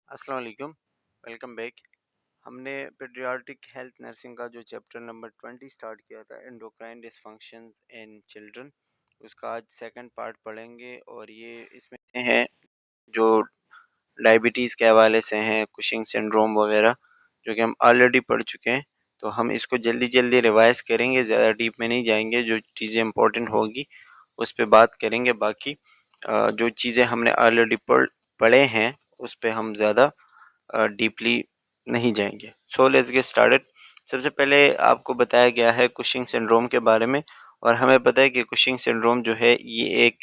अस्सलाम वालेकुम, welcome back. हमने पेडियाट्रिक हेल्थ नर्सिंग का जो चैप्टर नंबर 20 स्टार्ट किया था, एंडोक्राइन डिसफंक्शंस इन चिल्ड्रन, उसका आज सेकंड पार्ट पढ़ेंगे। और ये इसमें से है जो डायबिटीज़ के हवाले से हैं, कुशिंग सिंड्रोम वगैरह, जो कि हम ऑलरेडी पढ़ चुके हैं। तो हम इसको जल्दी जल्दी रिवाइज करेंगे, ज़्यादा डीप में नहीं जाएंगे। जो चीज़ें इंपॉर्टेंट होगी उस पर बात करेंगे। बाकी जो चीज़ें हमने ऑलरेडी पढ़े हैं उस पर हम ज़्यादा डीपली नहीं जाएंगे। So let's get started. सबसे पहले आपको बताया गया है कुशिंग सिंड्रोम के बारे में। और हमें पता है कि कुशिंग सिंड्रोम जो है ये एक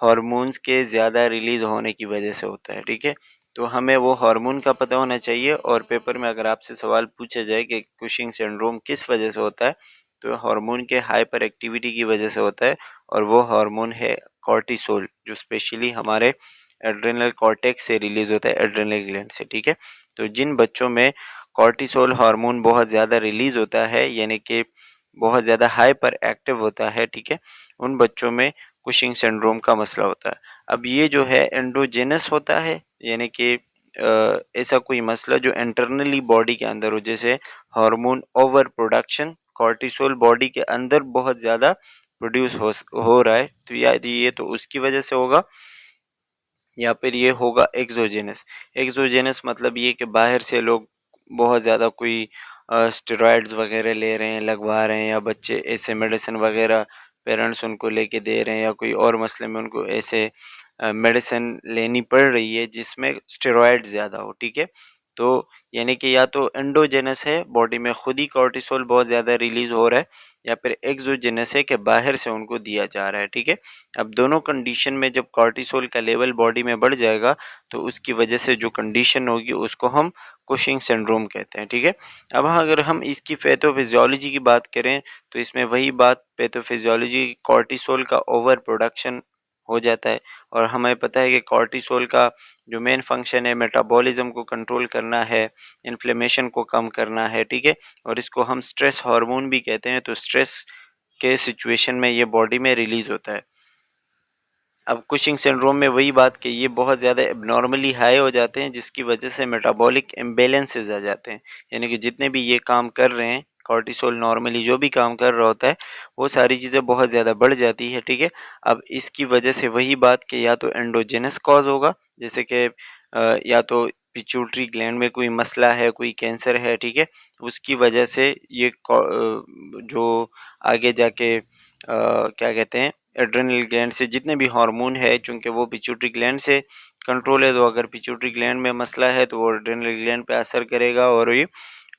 हार्मोन्स के ज़्यादा रिलीज होने की वजह से होता है। ठीक है, तो हमें वो हार्मोन का पता होना चाहिए। और पेपर में अगर आपसे सवाल पूछा जाए कि कुशिंग सिंड्रोम किस वजह से होता है, तो हार्मोन के हाइपर एक्टिविटी की वजह से होता है। और वो हार्मोन है कॉर्टिसोल, जो स्पेशली हमारे एड्रेनल कॉर्टेक्स से रिलीज होता है, एड्रेनल ग्लैंड से। ठीक है, तो जिन बच्चों में कॉर्टिसोल हार्मोन बहुत ज़्यादा रिलीज होता है, यानी कि बहुत ज़्यादा हाइपर एक्टिव होता है, ठीक है, उन बच्चों में कुशिंग सिंड्रोम का मसला होता है। अब ये जो है एंडोजेनस होता है, यानी कि ऐसा कोई मसला जो इंटरनली बॉडी के अंदर हो, जैसे hormone over production, cortisol body के अंदर बहुत ज़्यादा प्रोड्यूस हो रहा है, तो ये तो उसकी वजह से होगा, या फिर ये होगा एक्सोजेनस। एक्सोजेनस मतलब ये कि बाहर से लोग बहुत ज़्यादा कोई स्टेरॉइड्स वगैरह ले रहे हैं, लगवा रहे हैं, या बच्चे ऐसे मेडिसिन वगैरह पेरेंट्स उनको लेके दे रहे हैं, या कोई और मसले में उनको ऐसे मेडिसिन लेनी पड़ रही है जिसमें स्टेरॉइड ज़्यादा हो। ठीक है, तो यानी कि या तो एंडोजेनस है, बॉडी में खुद ही कॉर्टिसोल बहुत ज़्यादा रिलीज हो रहा है, या फिर एक्सोजेनस है कि बाहर से उनको दिया जा रहा है। ठीक है, अब दोनों कंडीशन में जब कॉर्टिसोल का लेवल बॉडी में बढ़ जाएगा, तो उसकी वजह से जो कंडीशन होगी उसको हम कुशिंग सिंड्रोम कहते हैं। ठीक है, अब अगर हम इसकी पैथोफिजियोलॉजी की बात करें, तो इसमें वही बात पैथोफिजियोलॉजी, कॉर्टिसोल का ओवर प्रोडक्शन हो जाता है। और हमें पता है कि कॉर्टिसोल का जो मेन फंक्शन है, मेटाबॉलिज्म को कंट्रोल करना है, इन्फ्लेमेशन को कम करना है। ठीक है, और इसको हम स्ट्रेस हार्मोन भी कहते हैं। तो स्ट्रेस के सिचुएशन में ये बॉडी में रिलीज होता है। अब कुशिंग सिंड्रोम में वही बात कि ये बहुत ज़्यादा एबनॉर्मली हाई हो जाते हैं, जिसकी वजह से मेटाबॉलिक इम्बैलेंसेस आ जाते हैं। यानी कि जितने भी ये काम कर रहे हैं, कॉर्टिसोल नॉर्मली जो भी काम कर रहा होता है, वो सारी चीज़ें बहुत ज़्यादा बढ़ जाती है। ठीक है, अब इसकी वजह से वही बात कि या तो एंडोजेनस कॉज होगा, जैसे कि या तो पिट्यूटरी ग्लैंड में कोई मसला है, कोई कैंसर है। ठीक है, उसकी वजह से ये जो आगे जाके क्या कहते हैं, एड्रेनल ग्लैंड से जितने भी हार्मोन है, चूंकि वो पिट्यूटरी ग्लैंड से कंट्रोल है, तो अगर पिट्यूटरी ग्लैंड में मसला है तो वो एड्रेनल ग्लैंड पे असर करेगा और ये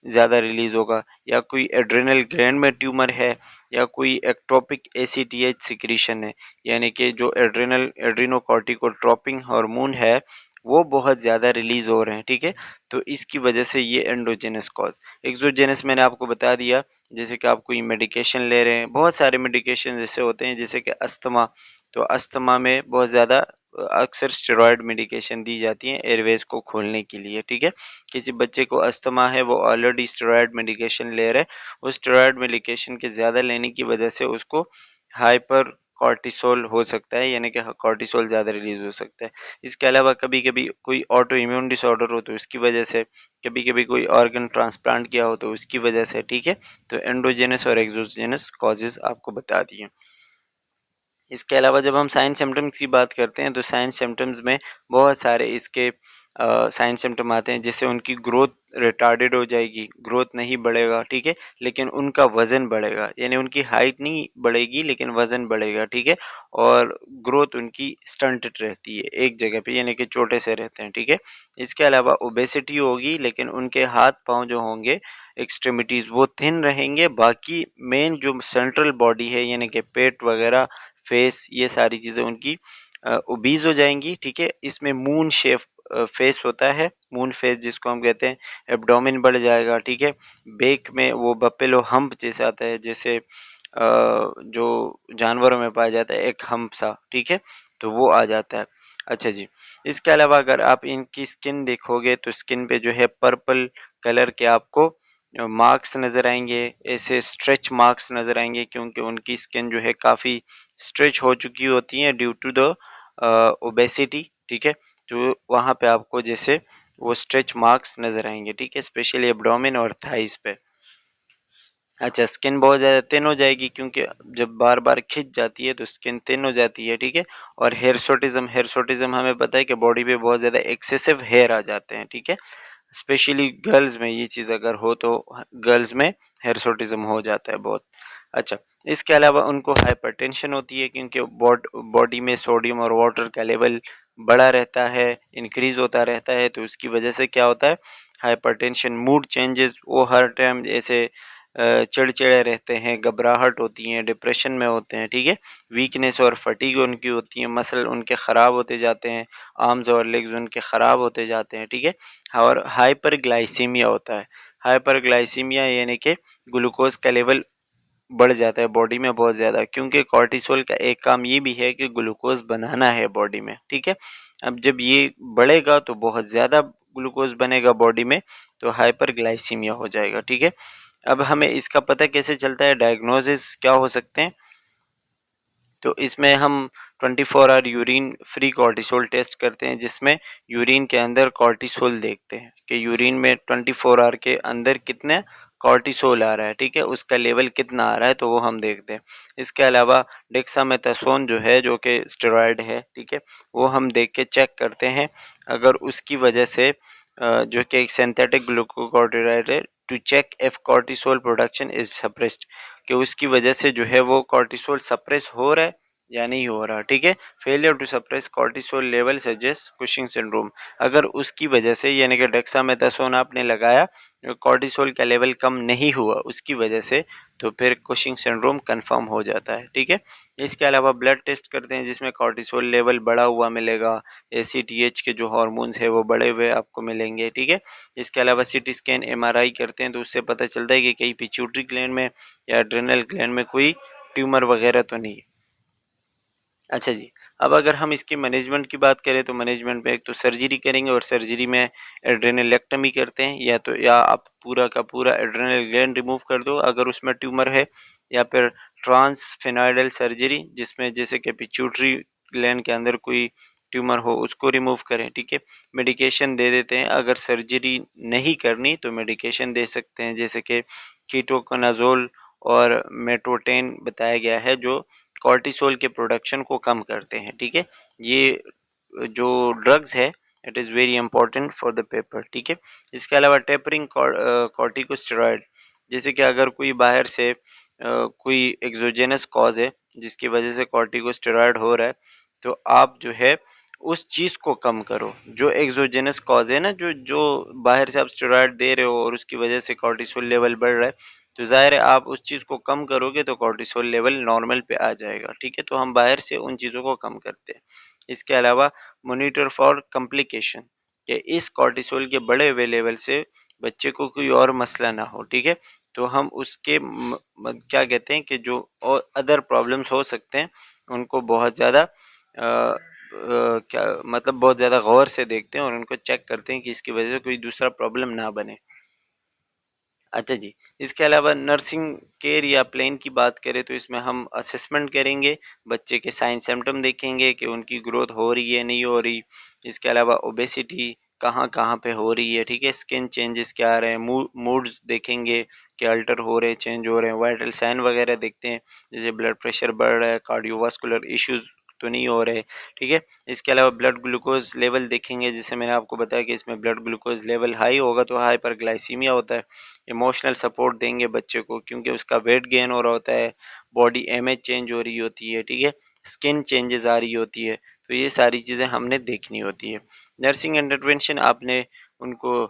ज़्यादा रिलीज होगा। या कोई एड्रेनल ग्लैंड में ट्यूमर है, या कोई एक्टोपिक एसीटीएच सिक्रीशन है, यानी कि जो एड्रीनोकॉर्टिकोट्रोपिक हार्मोन है वो बहुत ज़्यादा रिलीज हो रहे हैं। ठीक है, तो इसकी वजह से ये एंडोजेनस कॉज। एक्सोजेनस मैंने आपको बता दिया, जैसे कि आप कोई मेडिकेशन ले रहे हैं, बहुत सारे मेडिकेशन जैसे होते हैं, जैसे कि अस्थमा। तो अस्थमा में बहुत ज़्यादा अक्सर स्टेरॉयड मेडिकेशन दी जाती हैं एयरवेज को खोलने के लिए। ठीक है, किसी बच्चे को अस्थमा है, वो ऑलरेडी स्टेरॉयड मेडिकेशन ले रहे हैं, उस स्टेरॉयड मेडिकेशन के ज़्यादा लेने की वजह से उसको हाइपर कॉर्टिसोल हो सकता है, यानी कि कॉर्टिसोल ज़्यादा रिलीज हो सकता है। इसके अलावा कभी कभी कोई ऑटो इम्यून डिसऑर्डर हो तो उसकी वजह से, कभी कभी कोई ऑर्गन ट्रांसप्लांट किया हो तो उसकी वजह से। ठीक है, तो एंडोजेनस और एक्सोजेनस कॉजेज आपको बता दिए। इसके अलावा जब हम साइन सिम्टम्स की बात करते हैं, तो साइन सिम्टम्स में बहुत सारे इसके साइन सिम्टम आते हैं, जिससे उनकी ग्रोथ रिटार्डेड हो जाएगी, ग्रोथ नहीं बढ़ेगा। ठीक है, लेकिन उनका वज़न बढ़ेगा, यानी उनकी हाइट नहीं बढ़ेगी लेकिन वज़न बढ़ेगा। ठीक है, और ग्रोथ उनकी स्टंटेड रहती है एक जगह पे, यानी कि छोटे से रहते हैं। ठीक है, इसके अलावा ओबेसिटी होगी, लेकिन उनके हाथ पाँव जो होंगे, एक्सट्रीमिटीज़, वो थिन रहेंगे। बाकी मेन जो सेंट्रल बॉडी है, यानी कि पेट वगैरह, फेस, ये सारी चीज़ें उनकी ओबीज हो जाएंगी। ठीक है, इसमें मून शेप फेस होता है, मून फेस जिसको हम कहते हैं, एब्डोमेन बढ़ जाएगा। ठीक है, बेक में वो बपेलो हम्प जैसे आता है, जैसे जो जानवरों में पाया जाता है, एक हम्प सा। ठीक है, तो वो आ जाता है। अच्छा जी, इसके अलावा अगर आप इनकी स्किन देखोगे, तो स्किन पे जो है पर्पल कलर के आपको मार्क्स नज़र आएंगे, ऐसे स्ट्रेच मार्क्स नज़र आएंगे, क्योंकि उनकी स्किन जो है काफ़ी स्ट्रेच हो चुकी होती है ड्यू टू द ओबेसिटी। ठीक है, तो वहाँ पे आपको जैसे वो स्ट्रेच मार्क्स नज़र आएंगे, ठीक है, स्पेशली एब्डोमेन और थाइस पे। अच्छा, स्किन बहुत ज़्यादा थिन हो जाएगी क्योंकि जब बार बार खिंच जाती है तो स्किन थिन हो जाती है, ठीक है। और हेयरसोटिज्म हमें पता है कि बॉडी पे बहुत ज़्यादा एक्सेसिव हेयर आ जाते हैं, ठीक है। स्पेशली गर्ल्स में ये चीज़ अगर हो तो गर्ल्स में हेयरसोटिज्म हो जाता है बहुत। अच्छा, इसके अलावा उनको हाइपरटेंशन होती है क्योंकि बॉडी में सोडियम और वाटर का लेवल बढ़ा रहता है, इंक्रीज होता रहता है, तो उसकी वजह से क्या होता है, हाइपरटेंशन, मूड चेंजेस, वो हर टाइम ऐसे चिड़चिड़े रहते हैं, घबराहट होती है, डिप्रेशन में होते हैं, ठीक है। वीकनेस और फटीग उनकी होती है, मसल उनके ख़राब होते जाते हैं, आर्म्स और लेग्स उनके ख़राब होते जाते हैं, ठीक है। और हाइपरग्लाइसीमिया होता है। हाइपरग्लाइसीमिया यानी कि ग्लूकोज का लेवल बढ़ जाता है बॉडी में बहुत ज़्यादा, क्योंकि कॉर्टिसोल का एक काम ये भी है कि ग्लूकोज बनाना है बॉडी में, ठीक है। अब जब ये बढ़ेगा तो बहुत ज़्यादा ग्लूकोज बनेगा बॉडी में, तो हाइपरग्लाइसीमिया हो जाएगा, ठीक है। अब हमें इसका पता कैसे चलता है, डायग्नोसिस क्या हो सकते हैं, तो इसमें हम 24 hour urine free cortisol test करते हैं, जिसमें यूरिन के अंदर कॉर्टिसोल देखते हैं कि यूरिन में 24 आवर के अंदर कितने कॉर्टिसोल आ रहा है, ठीक है, उसका लेवल कितना आ रहा है, तो वो हम देखते हैं। इसके अलावा डेक्सामेथासोन जो है, जो कि स्टेरॉयड है, ठीक है, वो हम देख के चेक करते हैं। अगर उसकी वजह से जो कि एक सिंथेटिक ग्लूकोकॉर्टिकॉइड है, to check if cortisol production is suppressed, कि उसकी वजह से जो है वो कॉर्टिसोल सप्रेस हो रहा है या नहीं हो रहा, ठीक है। Failure to suppress cortisol level suggest Cushing syndrome. अगर उसकी वजह से यानी कि डेक्सामेथासोन आपने लगाया, कॉर्टिसोल का लेवल कम नहीं हुआ उसकी वजह से, तो फिर कुशिंग सिंड्रोम कंफर्म हो जाता है, ठीक है। इसके अलावा ब्लड टेस्ट करते हैं, जिसमें कॉर्टिसोल लेवल बढ़ा हुआ मिलेगा, एसीटीएच के जो हार्मोन्स है वो बढ़े हुए आपको मिलेंगे, ठीक है। इसके अलावा सीटी स्कैन, एमआरआई करते हैं, तो उससे पता चलता है कि कहीं पिट्यूटरी ग्लैंड में या एड्रेनल ग्लैंड में कोई ट्यूमर वगैरह तो नहीं है। अच्छा जी, अब अगर हम इसकी मैनेजमेंट की बात करें, तो मैनेजमेंट में एक तो सर्जरी करेंगे, और सर्जरी में एड्रेनलेक्टमी करते हैं, या आप पूरा का पूरा एड्रेनल ग्लैंड रिमूव कर दो अगर उसमें ट्यूमर है, या फिर ट्रांसफिनाइडल सर्जरी, जिसमें जैसे कि पिट्यूटरी ग्लैंड के अंदर कोई ट्यूमर हो उसको रिमूव करें, ठीक है। मेडिकेशन दे देते हैं, अगर सर्जरी नहीं करनी तो मेडिकेशन दे सकते हैं, जैसे कि कीटोकोनाजोल और मेटोटेन बताया गया है, जो कॉर्टिसोल के प्रोडक्शन को कम करते हैं, ठीक है। ये जो ड्रग्स है, it is very important for the paper, ठीक है। इसके अलावा टेपरिंग कॉर्टिकोस्टेरॉइड, जैसे कि अगर कोई बाहर से कोई एक्सोजेनस कॉज है जिसकी वजह से कॉर्टिकोस्टेरॉइड हो रहा है, तो आप जो है उस चीज़ को कम करो, जो एक्सोजेनस कॉज है ना, जो जो बाहर से आप स्टेरॉइड दे रहे हो और उसकी वजह से कॉर्टिसोल लेवल बढ़ रहा है, तो ज़ाहिर है आप उस चीज़ को कम करोगे तो कॉर्टिसोल लेवल नॉर्मल पे आ जाएगा, ठीक है। तो हम बाहर से उन चीज़ों को कम करते हैं। इसके अलावा मॉनिटर फॉर कॉम्प्लिकेशन, कि इस कॉर्टिसोल के बढ़े हुए लेवल से बच्चे को कोई और मसला ना हो, ठीक है। तो हम उसके क्या कहते हैं कि जो और अदर प्रॉब्लम्स हो सकते हैं, उनको बहुत ज़्यादा क्या मतलब बहुत ज़्यादा गौर से देखते हैं और उनको चेक करते हैं कि इसकी वजह से कोई दूसरा प्रॉब्लम ना बने। अच्छा जी, इसके अलावा नर्सिंग केयर या प्लान की बात करें, तो इसमें हम असेसमेंट करेंगे, बच्चे के साइन सिम्पटम देखेंगे कि उनकी ग्रोथ हो रही है नहीं हो रही। इसके अलावा ओबेसिटी कहाँ-कहाँ पे हो रही है, ठीक है, स्किन चेंजेस क्या आ रहे हैं, मूड्स देखेंगे कि अल्टर हो रहे हैं, चेंज हो रहे हैं, वाइटल साइन वगैरह देखते हैं, जैसे ब्लड प्रेशर बढ़ रहा है, कार्डियोवास्कुलर इश्यूज़ तो नहीं हो रहे, ठीक है। इसके अलावा ब्लड ग्लूकोज लेवल देखेंगे, जैसे मैंने आपको बताया कि इसमें ब्लड ग्लूकोज लेवल हाई होगा तो हाइपरग्लाइसीमिया होता है। इमोशनल सपोर्ट देंगे बच्चे को, क्योंकि उसका वेट गेन हो रहा होता है, बॉडी इमेज चेंज हो रही होती है, ठीक है, स्किन चेंजेस आ रही होती है, तो ये सारी चीज़ें हमने देखनी होती है। नर्सिंग इंटरवेंशन, आपने उनको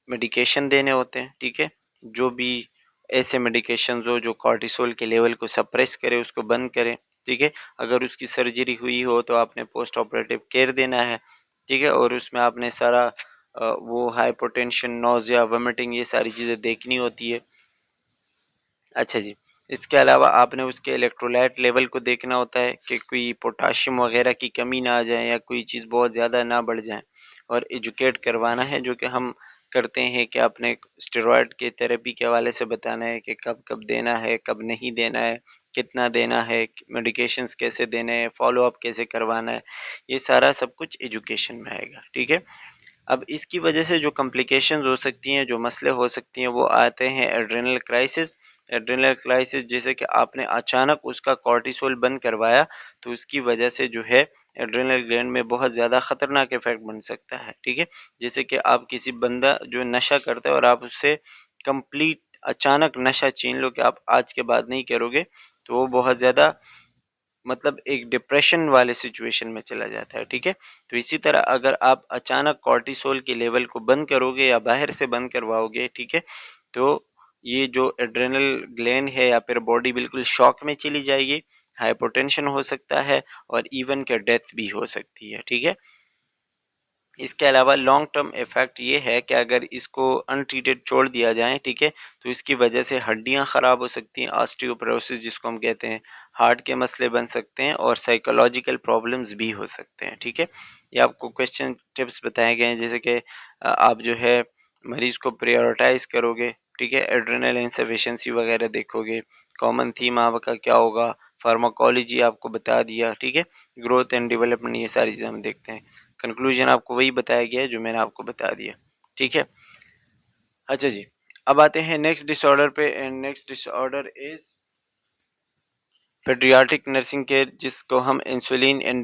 मेडिकेशन देने होते हैं, ठीक है, जो भी ऐसे मेडिकेशन हो जो कॉर्टिसोल के लेवल को सप्रेस करे, उसको बंद करे, ठीक है। अगर उसकी सर्जरी हुई हो तो आपने पोस्ट ऑपरेटिव केयर देना है, ठीक है, और उसमें आपने सारा वो हाइपोटेंशन, नोज़िया, वोमिटिंग, ये सारी चीज़ें देखनी होती है। अच्छा जी, इसके अलावा आपने उसके इलेक्ट्रोलाइट लेवल को देखना होता है कि कोई पोटाशियम वगैरह की कमी ना आ जाए या कोई चीज़ बहुत ज़्यादा ना बढ़ जाए, और एजुकेट करवाना है, जो कि हम करते हैं कि आपने स्टेरॉयड के थेरेपी के हवाले से बताना है कि कब कब देना है, कब नहीं देना है, कितना देना है, मेडिकेशंस कैसे देने हैं, फॉलो अप कैसे करवाना है, ये सारा सब कुछ एजुकेशन में आएगा। ठीक है। अब इसकी वजह से जो कॉम्प्लिकेशंस हो सकती हैं, जो मसले हो सकती हैं, वो आते हैं एड्रेनल क्राइसिस। एड्रेनल क्राइसिस जैसे कि आपने अचानक उसका कॉर्टिसोल बंद करवाया, तो उसकी वजह से जो है एड्रेनल ग्लैंड में बहुत ज़्यादा ख़तरनाक इफेक्ट बन सकता है। ठीक है। जैसे कि आप किसी बंदा जो नशा करता है और आप उससे कंप्लीट अचानक नशा छीन लो कि आप आज के बाद नहीं करोगे, तो वो बहुत ज़्यादा मतलब एक डिप्रेशन वाले सिचुएशन में चला जाता है। ठीक है। तो इसी तरह अगर आप अचानक कॉर्टिसोल के लेवल को बंद करोगे या बाहर से बंद करवाओगे, ठीक है, तो ये जो एड्रेनल ग्लैंड है या फिर बॉडी बिल्कुल शॉक में चली जाएगी, हाइपोटेंशन हो सकता है और इवन के डेथ भी हो सकती है। ठीक है। इसके अलावा लॉन्ग टर्म इफेक्ट ये है कि अगर इसको अनट्रीटेड छोड़ दिया जाए, ठीक है, तो इसकी वजह से हड्डियां ख़राब हो सकती हैं, ऑस्टियोपोरोसिस जिसको हम कहते हैं, हार्ट के मसले बन सकते हैं और साइकोलॉजिकल प्रॉब्लम्स भी हो सकते हैं। ठीक है। ये आपको क्वेश्चन टिप्स बताए गए हैं, जैसे कि आप जो है मरीज को प्रायोरिटाइज करोगे, ठीक है, एड्रेनल इंसफिशिएंसी वगैरह देखोगे, कॉमन थीम आपका क्या होगा, फार्माकोलॉजी आपको बता दिया, ठीक है, ग्रोथ एंड डेवलपमेंट, ये सारी चीज़ें हम देखते हैं। कंक्लूजन आपको वही बताया गया है जो मैंने आपको बता दिया। ठीक है। अच्छा जी, अब आते हैं नेक्स्ट डिसऑर्डर पे, and next disorder is paediatric nursing care, जिसको हम इंसुलिन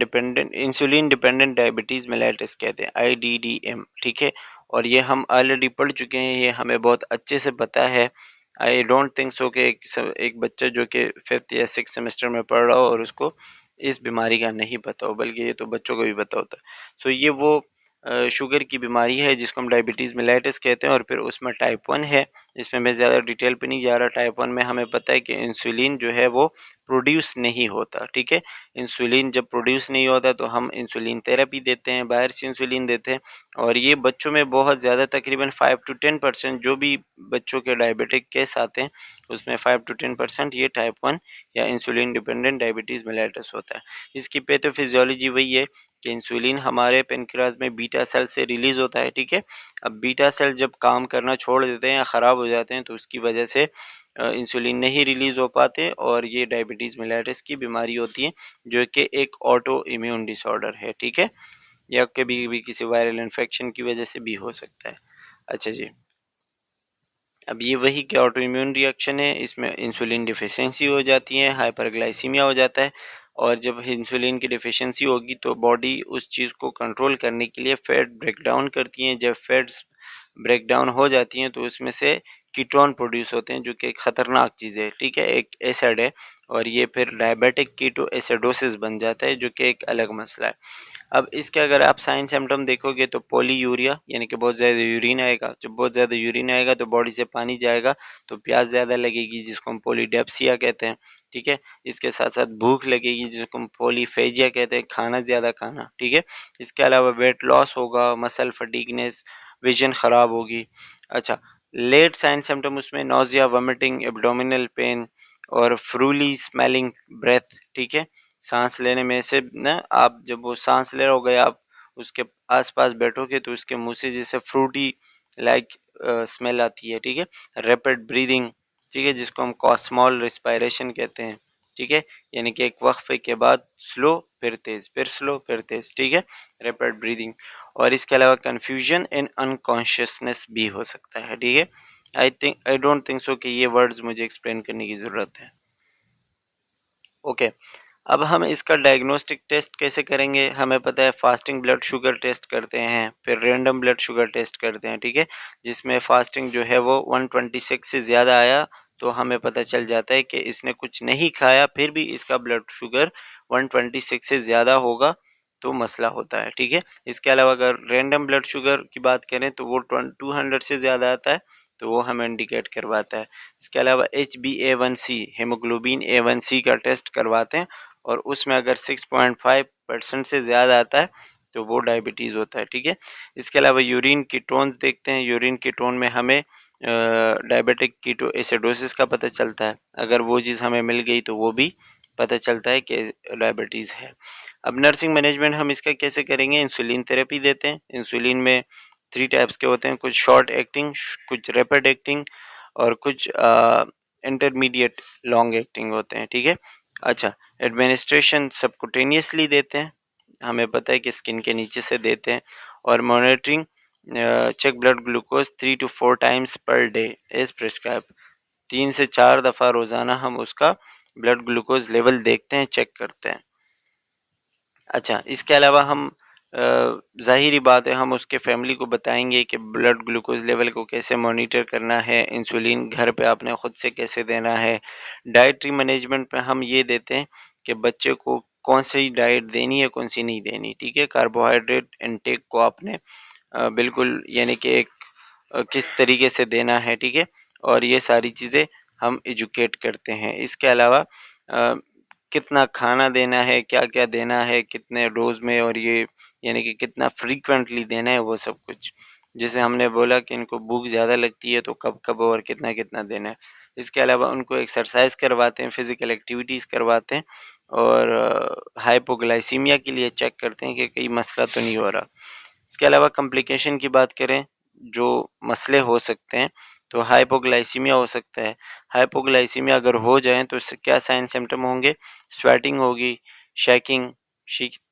डिपेंडेंट डायबिटीज मेलाइटिस कहते हैं, IDDM। ठीक है। और ये हम ऑलरेडी पढ़ चुके हैं, ये हमें बहुत अच्छे से पता है। आई डोंट थिंक सो कि एक बच्चा जो कि 5th या 6th सेमेस्टर में पढ़ रहा हो और उसको इस बीमारी का नहीं पता हो, बल्कि ये तो बच्चों को भी पता होता है। सो ये वो शुगर की बीमारी है जिसको हम डायबिटीज़ मेलाइटिस कहते हैं, और फिर उसमें टाइप 1 है। इसमें मैं ज़्यादा डिटेल पे नहीं जा रहा। टाइप 1 में हमें पता है कि इंसुलिन जो है वो प्रोड्यूस नहीं होता। ठीक है। इंसुलिन जब प्रोड्यूस नहीं होता तो हम इंसुलिन थेरेपी देते हैं, बाहर से इंसुलिन देते हैं, और ये बच्चों में बहुत ज़्यादा, तकरीबन 5 to 10% जो भी बच्चों के डायबिटिक केस आते हैं उसमें 5 to 10% ये टाइप 1 या इंसुलिन डिपेंडेंट डायबिटीज़ मेलाइटिस होता है। इसकी पैथोफिजियोलॉजी वही है कि इंसुलिन हमारे पेनक्रियाज में बीटा सेल से रिलीज होता है। ठीक है। अब बीटा सेल जब काम करना छोड़ देते हैं या ख़राब हो जाते हैं तो उसकी वजह से इंसुलिन नहीं रिलीज हो पाते, और ये डायबिटीज़ मेलाइटिस की बीमारी होती है, जो कि एक ऑटो इम्यून डिसऑर्डर है। ठीक है। या कभी भी किसी वायरल इन्फेक्शन की वजह से भी हो सकता है। अच्छा जी, अब ये वही कि ऑटो इम्यून रिएक्शन है, इसमें इंसुलिन डिफिशियंसी हो जाती है, हाइपरग्लाइसीमिया हो जाता है, और जब इंसुलिन की डिफिशियंसी होगी तो बॉडी उस चीज़ को कंट्रोल करने के लिए फैट ब्रेक डाउन करती हैं। जब फैट्स ब्रेक डाउन हो जाती हैं तो उसमें से कीटोन प्रोड्यूस होते हैं, जो कि एक ख़तरनाक चीज़ है। ठीक है, एक एसिड है, और ये फिर डायबिटिक कीटो एसिडोसिस बन जाता है, जो कि एक अलग मसला है। अब इसके अगर आप साइन सिम्टम देखोगे तो पॉलीयूरिया, यानी कि बहुत ज़्यादा यूरिन आएगा। जब बहुत ज़्यादा यूरिन आएगा तो बॉडी से पानी जाएगा, तो प्यास ज़्यादा लगेगी, जिसको हम पॉलीडेप्सिया कहते हैं। ठीक है। इसके साथ साथ भूख लगेगी, जिसको हम पॉलीफेजिया कहते हैं, खाना ज़्यादा खाना। ठीक है। इसके अलावा वेट लॉस होगा, मसल फटीगनेस, विजन ख़राब होगी। अच्छा, लेट साइन सिम्टम उसमें नोजिया, वोमिटिंग, एब्डोमिनल पेन और फ्रूली स्मेलिंग ब्रेथ। ठीक है। सांस लेने में से ना, आप जब वो सांस ले रहे हो, आप उसके आसपास बैठोगे तो उसके मुंह से जैसे फ्रूटी लाइक स्मेल आती है। ठीक है। रैपिड ब्रीदिंग, ठीक है, जिसको हम स्मॉल रिस्पायरेशन कहते हैं। ठीक है। यानी कि एक वक्फे के बाद स्लो फिर तेज, फिर स्लो फिर तेज। ठीक है। Rapid breathing. और इसके अलावा कंफ्यूजन एंड अनकॉन्शियसनेस भी हो सकता है। ठीक है। आई डोंट थिंक सो कि ये वर्ड्स मुझे एक्सप्लेन करने की ज़रूरत है। ओके। अब हम इसका डायग्नोस्टिक टेस्ट कैसे करेंगे? हमें पता है फास्टिंग ब्लड शुगर टेस्ट करते हैं, फिर रैंडम ब्लड शुगर टेस्ट करते हैं। ठीक है। जिसमें फास्टिंग जो है वो 126 से ज़्यादा आया तो हमें पता चल जाता है कि इसने कुछ नहीं खाया, फिर भी इसका ब्लड शुगर 126 से ज़्यादा होगा तो मसला होता है। ठीक है। इसके अलावा अगर रैंडम ब्लड शुगर की बात करें तो वो 200 से ज़्यादा आता है, तो वो हमें इंडिकेट करवाता है। इसके अलावा HbA1c, हेमोग्लोबिन A1c का टेस्ट करवाते हैं, और उसमें अगर 6.5% से ज़्यादा आता है तो वो डायबिटीज़ होता है। ठीक है। इसके अलावा यूरिन कीटोन्स देखते हैं। यूरिन कीटोन में हमें डायबिटिक कीटो एसिडोसिस का पता चलता है। अगर वो चीज़ हमें मिल गई तो वो भी पता चलता है कि डायबिटीज़ है। अब नर्सिंग मैनेजमेंट हम इसका कैसे करेंगे? इंसुलिन थेरेपी देते हैं। इंसुलिन में 3 टाइप्स के होते हैं, कुछ शॉर्ट एक्टिंग, कुछ रैपिड एक्टिंग, और कुछ इंटरमीडिएट लॉन्ग एक्टिंग होते हैं, ठीक है। अच्छा, एडमिनिस्ट्रेशन सबकुटेनियसली देते हैं, हमें पता है कि स्किन के नीचे से देते हैं। और monitoring check blood glucose 3 to 4 times per day as prescribe. 3 से 4 दफ़ा रोज़ाना हम उसका ब्लड ग्लूकोज लेवल देखते हैं, चेक करते हैं। अच्छा, इसके अलावा हम ज़ाहिरी बात है हम उसके फैमिली को बताएंगे कि ब्लड ग्लूकोज लेवल को कैसे मॉनिटर करना है, इंसुलिन घर पे आपने ख़ुद से कैसे देना है। डाइटरी मैनेजमेंट में हम ये देते हैं कि बच्चे को कौन सी डाइट देनी है, कौन सी नहीं देनी, ठीक है। कार्बोहाइड्रेट इनटेक को आपने बिल्कुल यानी कि एक किस तरीके से देना है, ठीक है। और ये सारी चीज़ें हम एजुकेट करते हैं। इसके अलावा कितना खाना देना है, क्या-क्या देना है, कितने रोज़ में, और ये यानी कि कितना फ्रीक्वेंटली देना है, वो सब कुछ। जैसे हमने बोला कि इनको भूख ज़्यादा लगती है तो कब-कब और कितना-कितना देना है। इसके अलावा उनको एक्सरसाइज़ करवाते हैं, फ़िज़िकल एक्टिविटीज़ करवाते हैं और हाइपोग्लाइसीमिया के लिए चेक करते हैं कि कहीं मसला तो नहीं हो रहा। इसके अलावा कॉम्प्लिकेशन की बात करें, जो मसले हो सकते हैं, तो हाइपोग्लाइसीमिया हो सकता है। हाइपोग्लाइसीमिया अगर हो जाए तो इससे क्या साइन सिम्पटम होंगे? स्वेटिंग होगी, शेकिंग,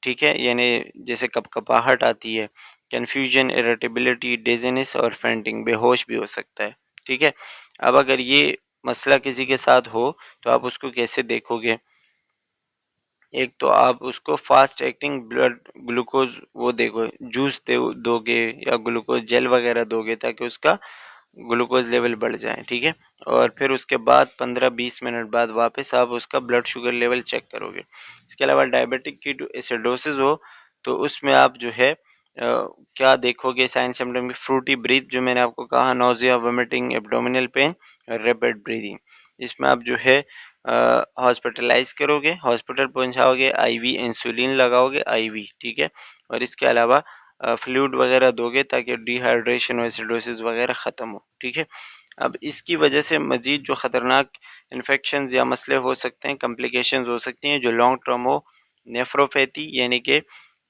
ठीक है, यानी जैसे कपकपाहट आती है, कन्फ्यूजन, इरिटेबिलिटी, डिज़ीनेस और फेंटिंग, बेहोश भी हो सकता है, ठीक है। अब अगर ये मसला किसी के साथ हो तो आप उसको कैसे देखोगे? एक तो आप उसको फास्ट एक्टिंग ब्लड ग्लूकोज वो देखो, जूस दोगे या ग्लूकोज जेल वगैरह दोगे ताकि उसका ग्लूकोज लेवल बढ़ जाए, ठीक है। और फिर उसके बाद 15-20 मिनट बाद वापस आप उसका ब्लड शुगर लेवल चेक करोगे। इसके अलावा डायबिटिक की एसिडोसिस हो तो उसमें आप जो है क्या देखोगे साइन सिम्टम में? फ्रूटी ब्रीथ, जो मैंने आपको कहा, nausea, vomiting, abdominal pain, rapid breathing. इसमें आप जो है हॉस्पिटलाइज करोगे, हॉस्पिटल पहुंचाओगे, आईवी इंसुलिन लगाओगे, आईवी, ठीक है। और इसके अलावा फ्लूइड वगैरह दोगे ताकि डिहाइड्रेशन और एसिडोसिस वगैरह ख़त्म हो, ठीक है। अब इसकी वजह से मज़ीद जो ख़तरनाक इन्फेक्शंस या मसले हो सकते हैं, कॉम्प्लिकेशंस हो सकती हैं जो लॉन्ग टर्म हो, नेफ्रोपैथी यानी कि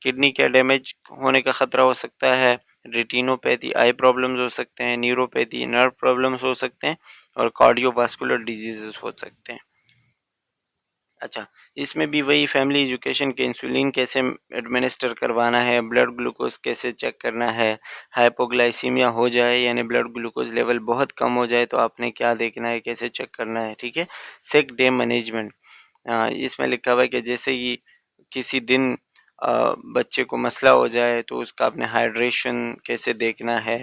किडनी का डैमेज होने का ख़तरा हो सकता है, रेटिनोपैथी, आई प्रॉब्लम्स हो सकते हैं, न्यूरोपैथी, नर्व प्रॉब्लम्स हो सकते हैं, और कार्डियोवास्कुलर डिजीज़ेस हो सकते हैं। अच्छा, इसमें भी वही फैमिली एजुकेशन के इंसुलिन कैसे एडमिनिस्टर करवाना है, ब्लड ग्लूकोज़ कैसे चेक करना है, हाइपोग्लाइसीमिया हो जाए यानी ब्लड ग्लूकोज़ लेवल बहुत कम हो जाए तो आपने क्या देखना है, कैसे चेक करना है, ठीक है। सिक डे मैनेजमेंट, इसमें लिखा हुआ है कि जैसे ही किसी दिन बच्चे को मसला हो जाए तो उसका आपने हाइड्रेशन कैसे देखना है,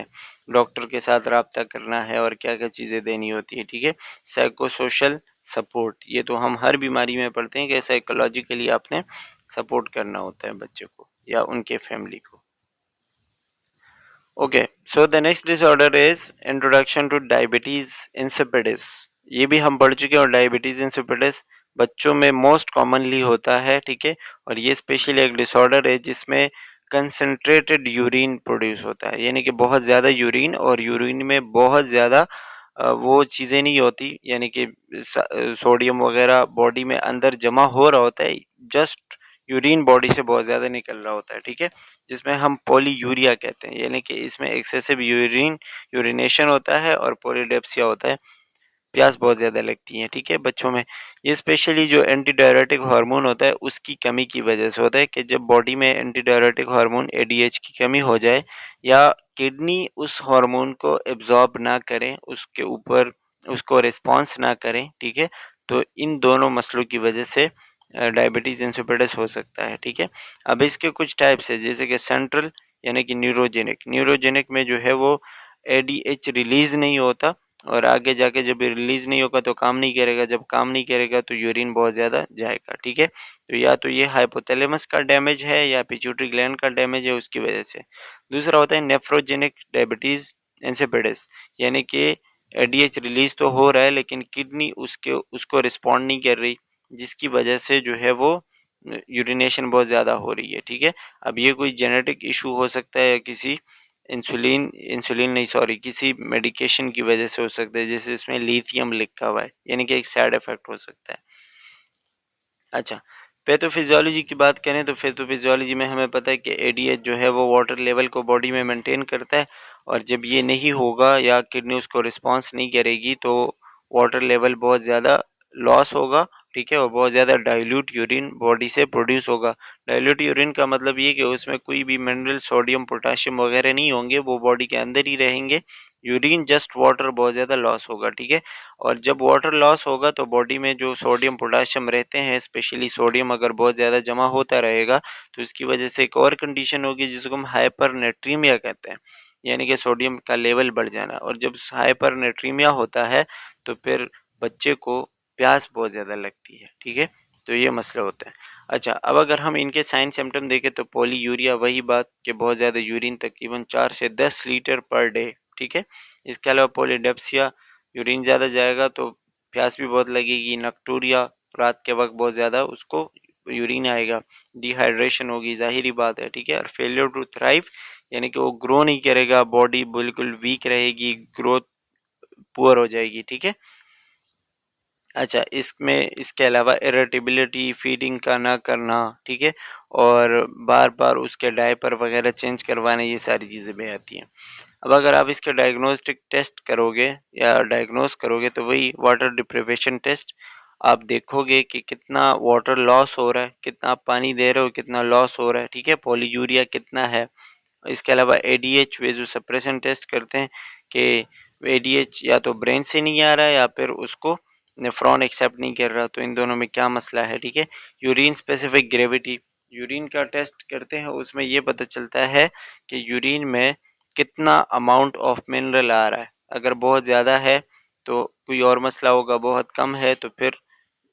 डॉक्टर के साथ राब्ता करना है और क्या-क्या चीज़ें देनी होती है, ठीक है। साइको सोशल सपोर्ट, ये तो हम हर बीमारी में पढ़ते हैं कि साइकोलॉजिकली आपने सपोर्ट करना होता है बच्चे को या उनके फैमिली को। Okay, so the next disorder is introduction to diabetes insipidus. ये भी हम पढ़ चुके हैं, और डायबिटीज इंसिपिडिस बच्चों में मोस्ट कॉमनली होता है, ठीक है। और ये स्पेशली एक डिसऑर्डर है जिसमें कंसंट्रेटेड यूरिन प्रोड्यूस होता है, यानी कि बहुत ज़्यादा यूरिन, और यूरिन में बहुत ज़्यादा वो चीज़ें नहीं होती, यानी कि सोडियम वगैरह बॉडी में अंदर जमा हो रहा होता है, जस्ट यूरिन बॉडी से बहुत ज़्यादा निकल रहा होता है, ठीक है। जिसमें हम पॉलीयूरिया कहते हैं, यानी कि इसमें एक्सेसिव यूरिनेशन होता है और पॉलीडेप्सिया होता है, प्यास बहुत ज़्यादा लगती है, ठीक है, बच्चों में। ये स्पेशली जो एंटी डायरेटिक हार्मोन होता है उसकी कमी की वजह से होता है कि जब बॉडी में एंटी डायरेटिक हार्मोन एडीएच की कमी हो जाए या किडनी उस हार्मोन को एब्जॉर्ब ना करें, उसके ऊपर उसको रिस्पॉन्स ना करें, ठीक है। तो इन दोनों मसलों की वजह से डायबिटीज़ इंसिपिडिस हो सकता है, ठीक है। अब इसके कुछ टाइप्स है, जैसे कि सेंट्रल यानी कि न्यूरोजेनिक में जो है वो एडीएच रिलीज़ नहीं होता, और आगे जाके जब ये रिलीज़ नहीं होगा तो काम नहीं करेगा, जब काम नहीं करेगा तो यूरिन बहुत ज़्यादा जाएगा, ठीक है। तो या तो ये हाइपोथैलेमस का डैमेज है या पिट्यूटरी ग्लैंड का डैमेज है उसकी वजह से। दूसरा होता है नेफ्रोजेनिक डायबिटीज़ इंसिपिडिस, यानी कि एडीएच रिलीज़ तो हो रहा है लेकिन किडनी उसके उसको रिस्पॉन्ड नहीं कर रही, जिसकी वजह से जो है वो यूरिनेशन बहुत ज़्यादा हो रही है, ठीक है। अब ये कोई जेनेटिक इशू हो सकता है या किसी इंसुलिन इंसुलिन नहीं सॉरी किसी मेडिकेशन की वजह से हो सकता है, जैसे इसमें लिथियम लिखा हुआ है, यानी कि एक साइड इफेक्ट हो सकता है। अच्छा, पैथोफिजियोलॉजी की बात करें तो पैथोफिजियोलॉजी में हमें पता है कि एडीएच जो है वो वाटर लेवल को बॉडी में मेंटेन करता है, और जब ये नहीं होगा या किडनी उसको रिस्पॉन्स नहीं करेगी तो वाटर लेवल बहुत ज़्यादा लॉस होगा, ठीक है, और बहुत ज़्यादा डाइल्यूट यूरिन बॉडी से प्रोड्यूस होगा। डाइल्यूट यूरिन का मतलब ये कि उसमें कोई भी मिनरल, सोडियम, पोटाशियम वगैरह नहीं होंगे, वो बॉडी के अंदर ही रहेंगे। यूरिन जस्ट वाटर बहुत ज़्यादा लॉस होगा, ठीक है। और जब वाटर लॉस होगा तो बॉडी में जो सोडियम, पोटाशियम रहते हैं, स्पेशली सोडियम अगर बहुत ज़्यादा जमा होता रहेगा तो इसकी वजह से एक और कंडीशन होगी जिसको हम हाइपरनेट्रीमिया कहते हैं, यानी कि सोडियम का लेवल बढ़ जाना। और जब हाइपरनेट्रीमिया होता है तो फिर बच्चे को प्यास बहुत ज़्यादा लगती है, ठीक है। तो ये मसला होता है। अच्छा, अब अगर हम इनके साइन सिम्टम देखें तो पॉलीयूरिया, वही बात कि बहुत ज़्यादा यूरिन, तकरीबन 4 से 10 लीटर पर डे, ठीक है। इसके अलावा पॉलीडेप्सिया, यूरिन ज़्यादा जाएगा तो प्यास भी बहुत लगेगी। नक्टूरिया, रात के वक्त बहुत ज़्यादा उसको यूरिन आएगा। डिहाइड्रेशन होगी, ज़ाहिरी बात है, ठीक है। और फेलियर टू थ्राइव, यानी कि वो ग्रो नहीं करेगा, बॉडी बिल्कुल वीक रहेगी, ग्रोथ पुअर हो जाएगी, ठीक है। अच्छा, इसमें इसके अलावा इरिटेबिलिटी, फीडिंग का ना करना, ठीक है, और बार बार उसके डायपर वगैरह चेंज करवाने, ये सारी चीज़ें भी आती हैं। अब अगर आप इसके डायग्नोस्टिक टेस्ट करोगे या डायग्नोस करोगे तो वही वाटर डिप्रिवेशन टेस्ट, आप देखोगे कि कितना वाटर लॉस हो रहा है, कितना आप पानी दे रहे हो, कितना लॉस हो रहा है, ठीक है, पॉलीयूरिया कितना है। इसके अलावा एडीएच वेजो सप्रेशन टेस्ट करते हैं कि एडीएच या तो ब्रेन से नहीं आ रहा है या फिर उसको नेफ्रॉन एक्सेप्ट नहीं कर रहा, तो इन दोनों में क्या मसला है, ठीक है। यूरिन स्पेसिफिक ग्रेविटी, यूरिन का टेस्ट करते हैं, उसमें ये पता चलता है कि यूरिन में कितना अमाउंट ऑफ मिनरल आ रहा है। अगर बहुत ज़्यादा है तो कोई और मसला होगा, बहुत कम है तो फिर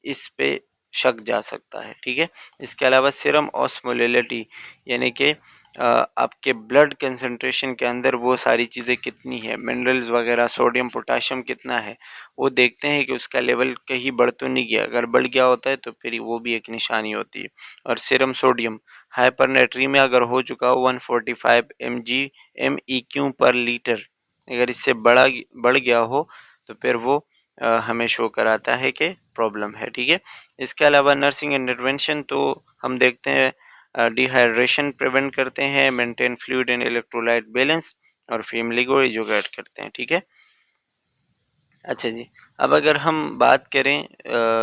इस पे शक जा सकता है, ठीक है। इसके अलावा सीरम ऑस्मोलिटी, यानी कि आपके ब्लड कंसंट्रेशन के अंदर वो सारी चीज़ें कितनी है, मिनरल्स वगैरह, सोडियम, पोटाशियम कितना है, वो देखते हैं कि उसका लेवल कहीं बढ़ तो नहीं गया। अगर बढ़ गया होता है तो फिर वो भी एक निशानी होती है। और सीरम सोडियम, हाइपरनेट्रीमिया अगर हो चुका हो 145 MEQ पर लीटर, अगर इससे बढ़ गया हो तो फिर वो हमें शो कराता है कि प्रॉब्लम है, ठीक है। इसके अलावा नर्सिंग इंटरवेंशन तो हम देखते हैं डिहाइड्रेशन प्रिवेंट करते हैं, maintain fluid and electrolyte balance, और फैमिली को एजुकेट करते हैं, ठीक है। अच्छा जी, अब अगर हम बात करें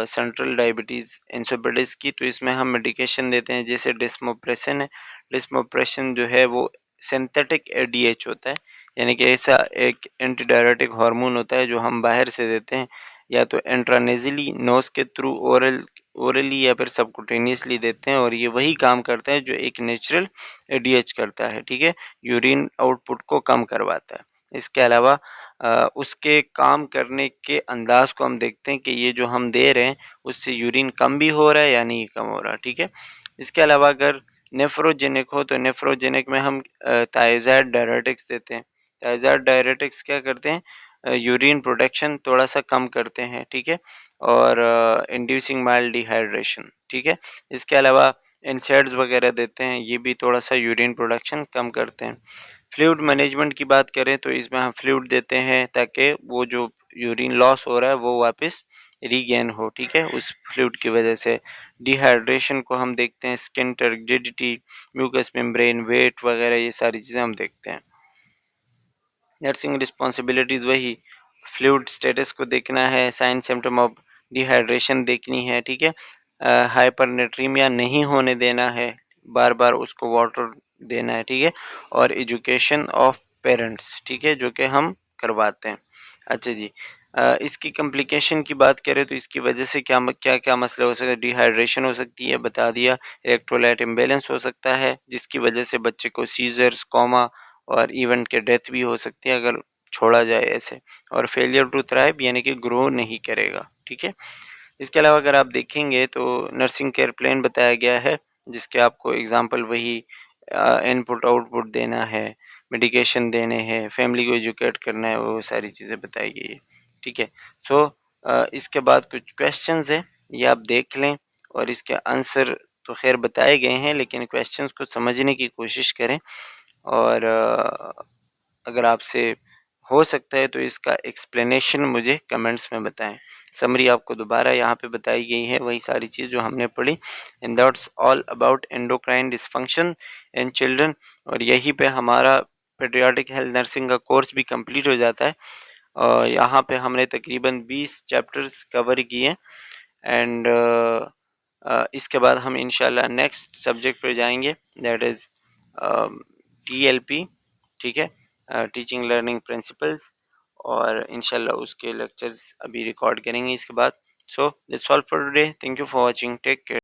सेंट्रल डायबिटीज़ इंसिपिडिस की, तो इसमें हम मेडिकेशन देते हैं, जैसे डिस्मोप्रेसिन है। डिस्मोप्रेसिन जो है वो सिंथेटिक एडीएच होता है, यानी कि ऐसा एक एंटी डायरेटिक हार्मोन होता है जो हम बाहर से देते हैं, या तो इंट्रानेज़ली नोज़ के थ्रू, ओरली या फिर सबकुटेनियसली देते हैं, और ये वही काम करता है जो एक नेचुरल एडीएच करता है, ठीक है, यूरिन आउटपुट को कम करवाता है। इसके अलावा उसके काम करने के अंदाज को हम देखते हैं कि ये जो हम दे रहे हैं उससे यूरिन कम भी हो रहा है या नहीं कम हो रहा, ठीक है। इसके अलावा अगर नेफ्रोजेनिक हो तो नेफ्रोजेनिक में हम थायज़ाइड डायरेटिक्स देते हैं। थायज़ाइड डायरेटिक्स क्या करते हैं, यूरिन प्रोडक्शन थोड़ा सा कम करते हैं, ठीक है, और इंड्यूसिंग माइल्ड डिहाइड्रेशन, ठीक है। इसके अलावा NSAIDs वगैरह देते हैं, ये भी थोड़ा सा यूरिन प्रोडक्शन कम करते हैं। फ्लूइड मैनेजमेंट की बात करें तो इसमें हम फ्लूइड देते हैं ताकि वो जो यूरिन लॉस हो रहा है वो वापस रीगेन हो, ठीक है, उस फ्लूइड की वजह से। डिहाइड्रेशन को हम देखते हैं, skin turgidity, mucous membrane, weight वगैरह, ये सारी चीज़ें हम देखते हैं। नर्सिंग रिस्पॉन्सिबिलिटीज़ वही, फ्लूइड स्टेटस को देखना है, साइन सिम्टम ऑफ डिहाइड्रेशन देखनी है, ठीक है, हाइपरनेट्रीमिया नहीं होने देना है, बार बार उसको वाटर देना है, ठीक है, और एजुकेशन ऑफ पेरेंट्स, ठीक है, जो कि हम करवाते हैं। अच्छा जी, इसकी कम्प्लिकेशन की बात करें तो इसकी वजह से क्या क्या मसले हो सकते हैं। डिहाइड्रेशन हो सकती है, बता दिया। इलेक्ट्रोलाइट इम्बेलेंस हो सकता है जिसकी वजह से बच्चे को सीजर्स, कोमा और इवन के डेथ भी हो सकती है अगर छोड़ा जाए ऐसे। और फेलियर टू थ्राइव, यानी कि ग्रो नहीं करेगा, ठीक है। इसके अलावा अगर आप देखेंगे तो नर्सिंग केयर प्लान बताया गया है, जिसके आपको एग्जांपल वही इनपुट आउटपुट देना है, मेडिकेशन देने हैं, फैमिली को एजुकेट करना है, वो सारी चीज़ें बताई गई है, ठीक है। सो इसके बाद कुछ क्वेश्चंस हैं, ये आप देख लें, और इसके आंसर तो खैर बताए गए हैं लेकिन क्वेश्चंस को समझने की कोशिश करें। और अगर आपसे हो सकता है तो इसका एक्सप्लेनेशन मुझे कमेंट्स में बताएं। समरी आपको दोबारा यहाँ पे बताई गई है, वही सारी चीज़ जो हमने पढ़ी। And that's all about endocrine dysfunction in children, और यहीं पे हमारा पेडियाट्रिक हेल्थ नर्सिंग का कोर्स भी कंप्लीट हो जाता है। यहाँ पे हमने तकरीबन 20 चैप्टर्स कवर किए एंड इसके बाद हम इंशाल्लाह नेक्स्ट सब्जेक्ट पे जाएंगे, दैट इज़ TLP, ठीक है, टीचिंग लर्निंग प्रिंसिपल्स, और इंशाल्लाह उसके लेक्चर्स अभी रिकॉर्ड करेंगे इसके बाद। So that's all for today, thank you for watching, take care.